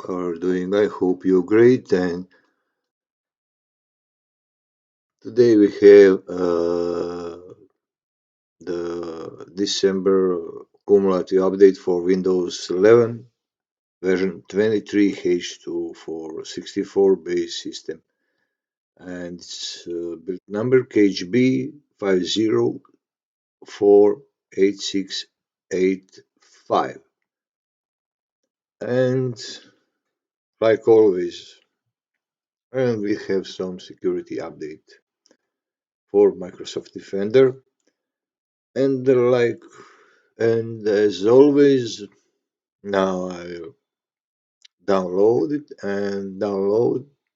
are doing? I hope you're great. And today we have the December cumulative update for Windows 11 version 23H2 for 64 base system. And it's build number KHB 5048685. And like always, and we have some security update for Microsoft Defender. And as always, now I download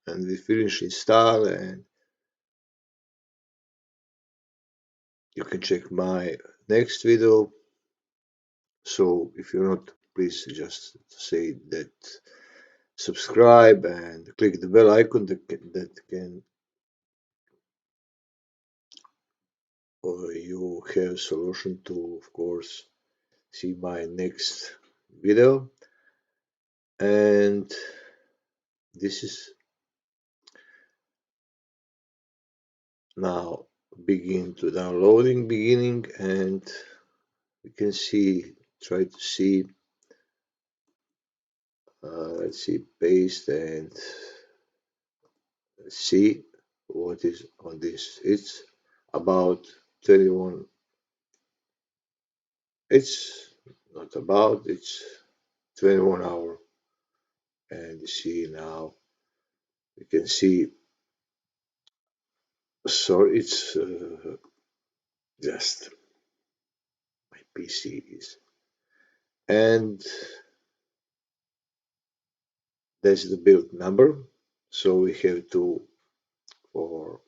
and we finish install, and you can check my next video. So if you're not, please just say that subscribe and click the bell icon that can or you have solution to, of course, see my next video. And this is now begin to downloading beginning, and we can try to see, let's see, paste and see what is on this. It's about 21. It's not about, it's 21 hour. And you see now, you can see, sorry, it's just my PC is, and that's the build number. So we have for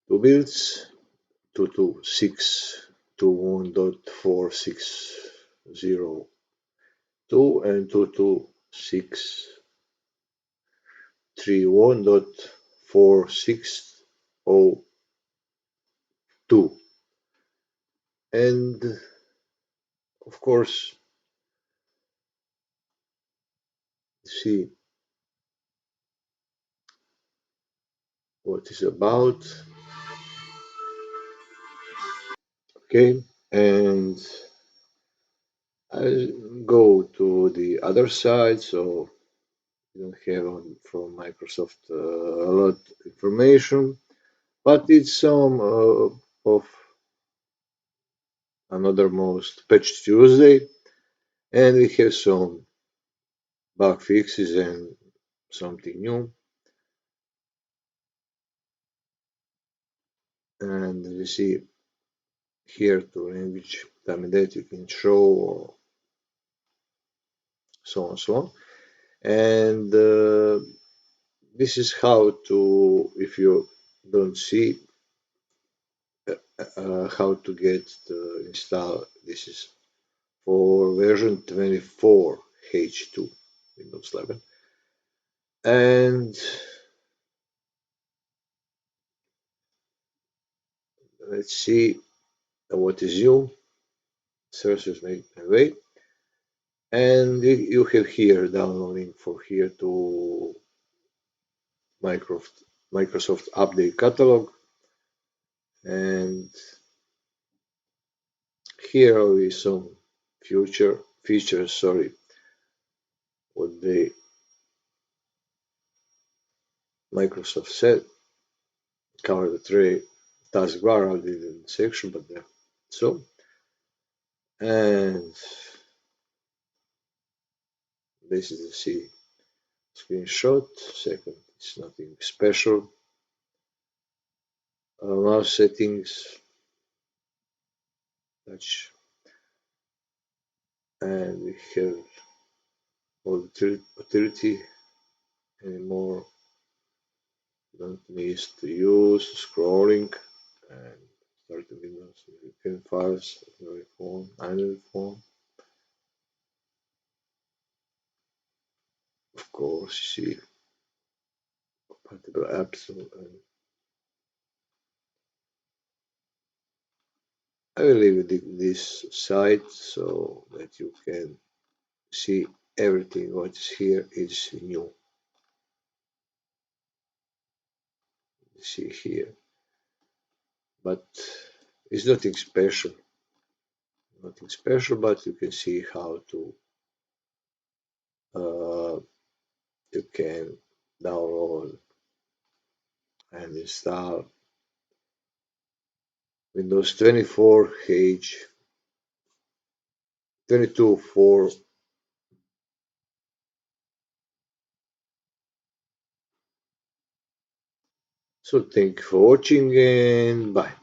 two builds, 226.21.460.2 and 226.31.460.2. And of course, see what is about. Okay, and I'll go to the other side, so you don't have from Microsoft a lot information, but it's some of another most Patch Tuesday, and we have some bug fixes and something new. And we see here to language that you can show, or so on and so on. And this is how to, if you don't see how to get the install. This is for version 24 H2 Windows 11. And let's see what is new. Services may wait. And you have here downloading for here to Microsoft Update Catalog. And here is some features, sorry, what the Microsoft said. Cover the tray taskbar, I didn't section, but there. So, and this is the C screenshot. Second, it's nothing special. Mouse settings, touch, and we have authority anymore. Don't need to use scrolling and start the windows. You can files, your phone, Android phone. Of course, you see compatible apps. And I will leave this site so that you can see everything what is here is new. You see here, but it's nothing special, but you can see how to uh, you can download and install Windows 24 H 22 4. So thank you for watching and bye.